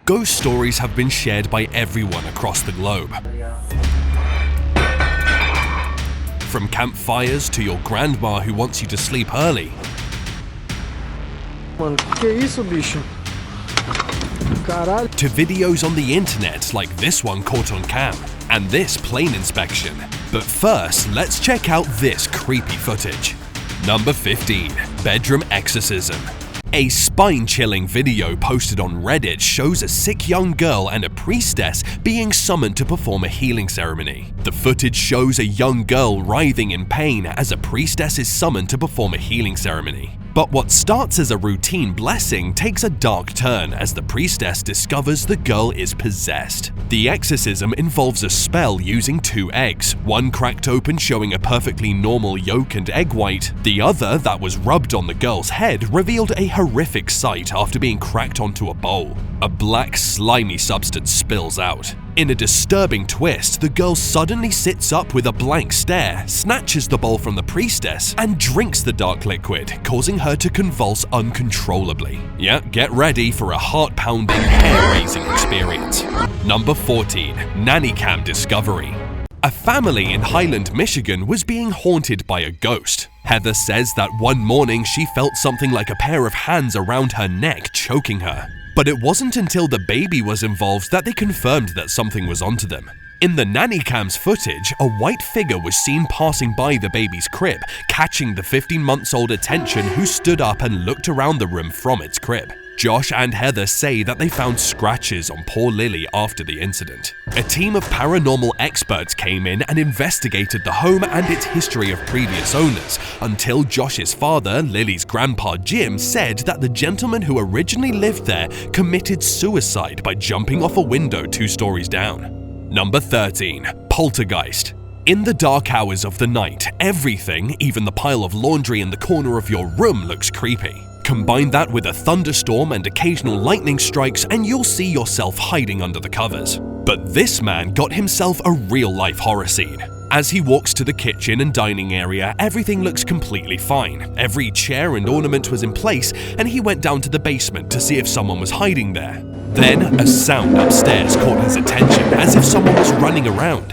Ghost stories have been shared by everyone across the globe. From campfires to your grandma who wants you to sleep early. Mano, que isso, bicho? Caralho. To videos on the internet like this one caught on cam, and this plane inspection. But first, let's check out this creepy footage. Number 15. Bedroom Exorcism. A spine-chilling video posted on Reddit shows a sick young girl and a priestess being summoned to perform a healing ceremony. The footage shows a young girl writhing in pain as a priestess is summoned to perform a healing ceremony. But what starts as a routine blessing takes a dark turn as the priestess discovers the girl is possessed. The exorcism involves a spell using 2 eggs, one cracked open showing a perfectly normal yolk and egg white. The other, that was rubbed on the girl's head, revealed a horrific sight after being cracked onto a bowl. A black, slimy substance spills out. In a disturbing twist, the girl suddenly sits up with a blank stare, snatches the bowl from the priestess, and drinks the dark liquid, causing her to convulse uncontrollably. Yeah, get ready for a heart-pounding, hair-raising experience. Number 14. Nanny Cam Discovery. A family in Highland, Michigan was being haunted by a ghost. Heather says that one morning she felt something like a pair of hands around her neck choking her. But it wasn't until the baby was involved that they confirmed that something was onto them. In the nanny cam's footage, a white figure was seen passing by the baby's crib, catching the 15-month-old attention who stood up and looked around the room from its crib. Josh and Heather say that they found scratches on poor Lily after the incident. A team of paranormal experts came in and investigated the home and its history of previous owners, until Josh's father, Lily's grandpa Jim, said that the gentleman who originally lived there committed suicide by jumping off a window 2 stories down. Number 13. Poltergeist. In the dark hours of the night, everything, even the pile of laundry in the corner of your room, looks creepy. Combine that with a thunderstorm and occasional lightning strikes and you'll see yourself hiding under the covers. But this man got himself a real-life horror scene. As he walks to the kitchen and dining area, everything looks completely fine. Every chair and ornament was in place, and he went down to the basement to see if someone was hiding there. Then, a sound upstairs caught his attention, as if someone was running around.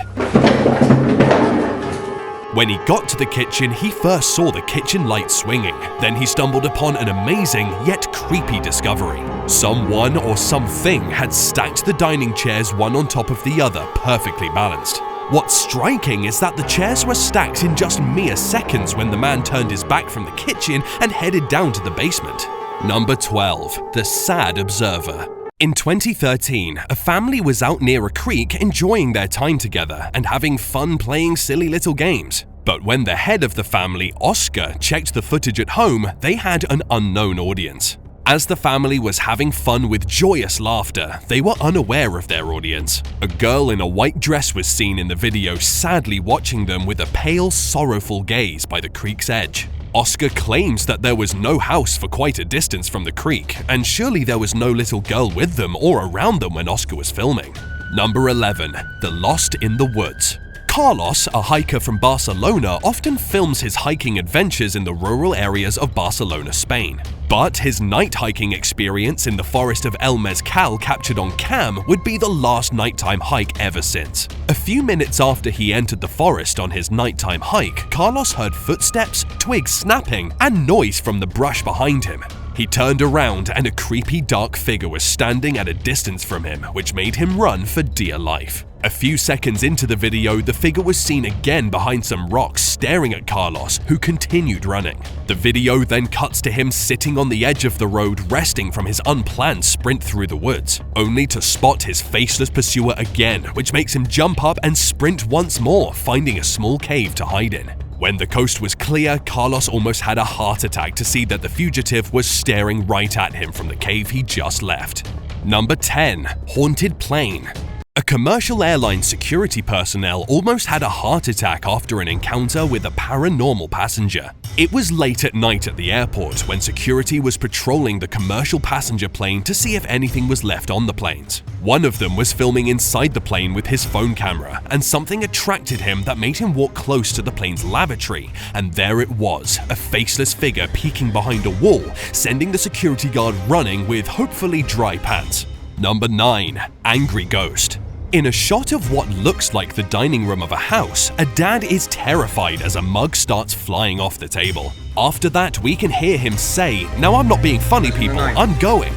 When he got to the kitchen, he first saw the kitchen light swinging. Then he stumbled upon an amazing yet creepy discovery. Someone or something had stacked the dining chairs one on top of the other, perfectly balanced. What's striking is that the chairs were stacked in just mere seconds when the man turned his back from the kitchen and headed down to the basement. Number 12. The Sad Observer. In 2013, a family was out near a creek enjoying their time together and having fun playing silly little games. But when the head of the family, Oscar, checked the footage at home, they had an unknown audience. As the family was having fun with joyous laughter, they were unaware of their audience. A girl in a white dress was seen in the video sadly watching them with a pale, sorrowful gaze by the creek's edge. Oscar claims that there was no house for quite a distance from the creek, and surely there was no little girl with them or around them when Oscar was filming. Number 11. The Lost in the Woods. Carlos, a hiker from Barcelona, often films his hiking adventures in the rural areas of Barcelona, Spain. But his night hiking experience in the forest of El Mezcal captured on cam would be the last nighttime hike ever since. A few minutes after he entered the forest on his nighttime hike, Carlos heard footsteps, twigs snapping, and noise from the brush behind him. He turned around and a creepy dark figure was standing at a distance from him, which made him run for dear life. A few seconds into the video, the figure was seen again behind some rocks staring at Carlos, who continued running. The video then cuts to him sitting on the edge of the road resting from his unplanned sprint through the woods, only to spot his faceless pursuer again, which makes him jump up and sprint once more, finding a small cave to hide in. When the coast was clear, Carlos almost had a heart attack to see that the fugitive was staring right at him from the cave he just left. Number 10. Haunted Plane. A commercial airline security personnel almost had a heart attack after an encounter with a paranormal passenger. It was late at night at the airport when security was patrolling the commercial passenger plane to see if anything was left on the planes. One of them was filming inside the plane with his phone camera, and something attracted him that made him walk close to the plane's lavatory, and there it was, a faceless figure peeking behind a wall, sending the security guard running with hopefully dry pants. Number 9. Angry Ghost. In a shot of what looks like the dining room of a house, a dad is terrified as a mug starts flying off the table. After that, we can hear him say, "Now I'm not being funny, people, I'm going."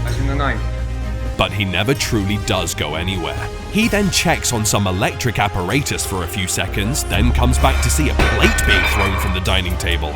That's in the 9. But he never truly does go anywhere. He then checks on some electric apparatus for a few seconds, then comes back to see a plate being thrown from the dining table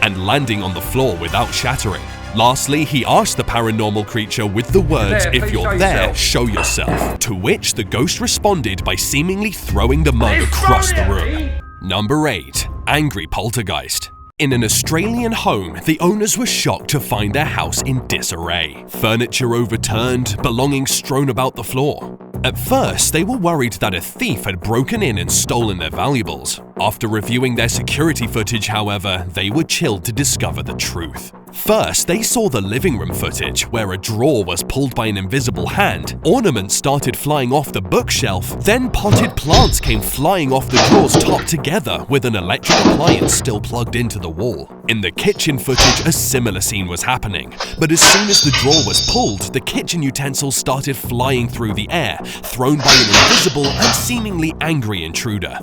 and landing on the floor without shattering. Lastly, he asks the paranormal creature with the words, "If you're there, show yourself," to which the ghost responded by seemingly throwing the mug across the room. Number 8. Angry Poltergeist. In an Australian home, the owners were shocked to find their house in disarray. Furniture overturned, belongings strewn about the floor. At first, they were worried that a thief had broken in and stolen their valuables. After reviewing their security footage, however, they were chilled to discover the truth. First, they saw the living room footage, where a drawer was pulled by an invisible hand, ornaments started flying off the bookshelf, then potted plants came flying off the drawer's top together with an electric appliance still plugged into the wall. In the kitchen footage, a similar scene was happening, but as soon as the drawer was pulled, the kitchen utensils started flying through the air, thrown by an invisible and seemingly angry intruder.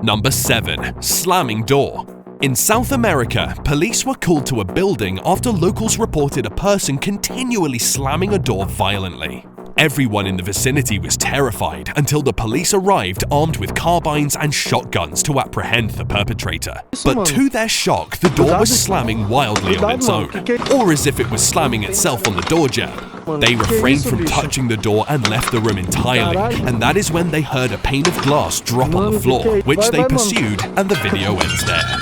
Number 7. Slamming Door. In South America, police were called to a building after locals reported a person continually slamming a door violently. Everyone in the vicinity was terrified until the police arrived armed with carbines and shotguns to apprehend the perpetrator. But to their shock, the door was slamming wildly on its own, or as if it was slamming itself on the door jamb. They refrained from touching the door and left the room entirely, and that is when they heard a pane of glass drop on the floor, which they pursued, and the video ends there.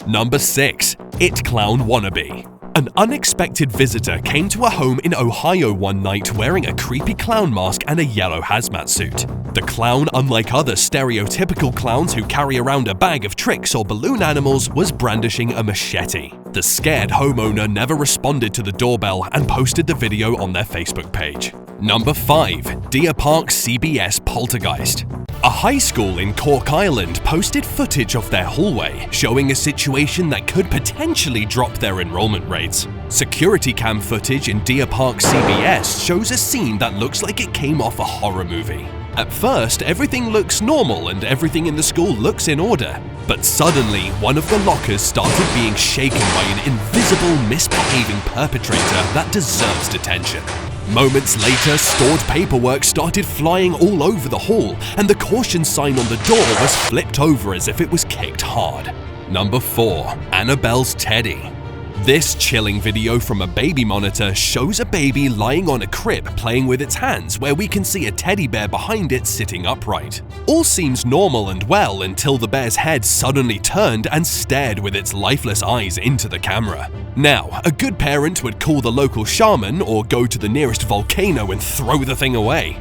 Number 6. It Clown Wannabe. An unexpected visitor came to a home in Ohio one night wearing a creepy clown mask and a yellow hazmat suit. The clown, unlike other stereotypical clowns who carry around a bag of tricks or balloon animals, was brandishing a machete. The scared homeowner never responded to the doorbell and posted the video on their Facebook page. Number 5. Deer Park CBS Poltergeist. A high school in Cork Island posted footage of their hallway, showing a situation that could potentially drop their enrollment rates. Security cam footage in Deer Park CBS shows a scene that looks like it came off a horror movie. At first, everything looks normal and everything in the school looks in order. But suddenly, one of the lockers started being shaken by an invisible, misbehaving perpetrator that deserves detention. Moments later, stored paperwork started flying all over the hall, and the caution sign on the door was flipped over as if it was kicked hard. Number 4. Annabelle's Teddy. This chilling video from a baby monitor shows a baby lying on a crib playing with its hands, where we can see a teddy bear behind it sitting upright. All seems normal and well until the bear's head suddenly turned and stared with its lifeless eyes into the camera. Now, a good parent would call the local shaman or go to the nearest volcano and throw the thing away.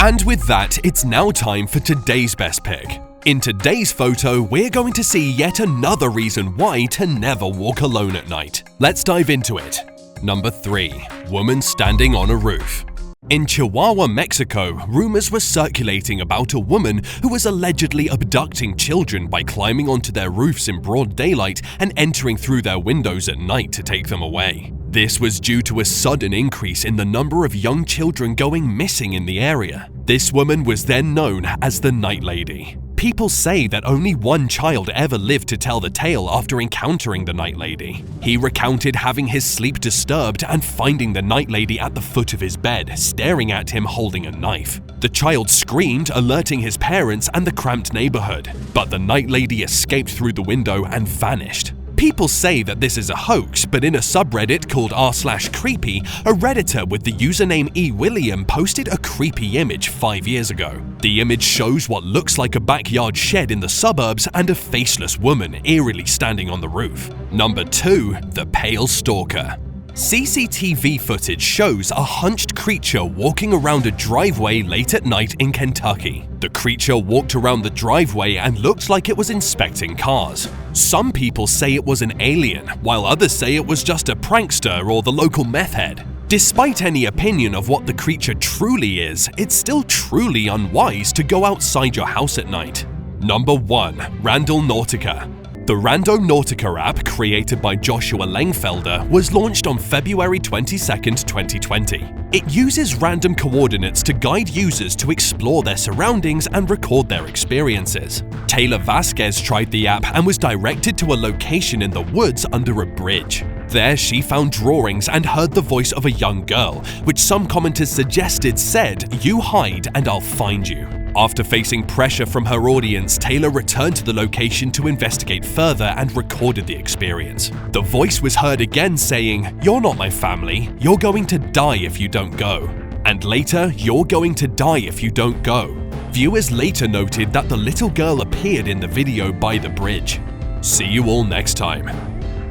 And with that, it's now time for today's best pick. In today's photo, we're going to see yet another reason why to never walk alone at night. Let's dive into it. Number 3. Woman standing on a roof. In Chihuahua, Mexico, rumors were circulating about a woman who was allegedly abducting children by climbing onto their roofs in broad daylight and entering through their windows at night to take them away. This was due to a sudden increase in the number of young children going missing in the area. This woman was then known as the Night Lady. People say that only one child ever lived to tell the tale after encountering the Night Lady. He recounted having his sleep disturbed and finding the Night Lady at the foot of his bed, staring at him holding a knife. The child screamed, alerting his parents and the cramped neighborhood, but the Night Lady escaped through the window and vanished. People say that this is a hoax, but in a subreddit called r/creepy, a Redditor with the username eWilliam posted a creepy image 5 years ago. The image shows what looks like a backyard shed in the suburbs and a faceless woman eerily standing on the roof. Number 2. The Pale Stalker. CCTV footage shows a hunched creature walking around a driveway late at night in Kentucky. The creature walked around the driveway and looked like it was inspecting cars. Some people say it was an alien, while others say it was just a prankster or the local meth head. Despite any opinion of what the creature truly is, it's still truly unwise to go outside your house at night. Number 1. Randonautica. The Randonautica app, created by Joshua Langfelder, was launched on February 22, 2020. It uses random coordinates to guide users to explore their surroundings and record their experiences. Taylor Vasquez tried the app and was directed to a location in the woods under a bridge. There, she found drawings and heard the voice of a young girl, which some commenters suggested said, "You hide and I'll find you." After facing pressure from her audience, Taylor returned to the location to investigate further and recorded the experience. The voice was heard again saying, "You're not my family. You're going to die if you don't go." And later, "You're going to die if you don't go." Viewers later noted that the little girl appeared in the video by the bridge. See you all next time.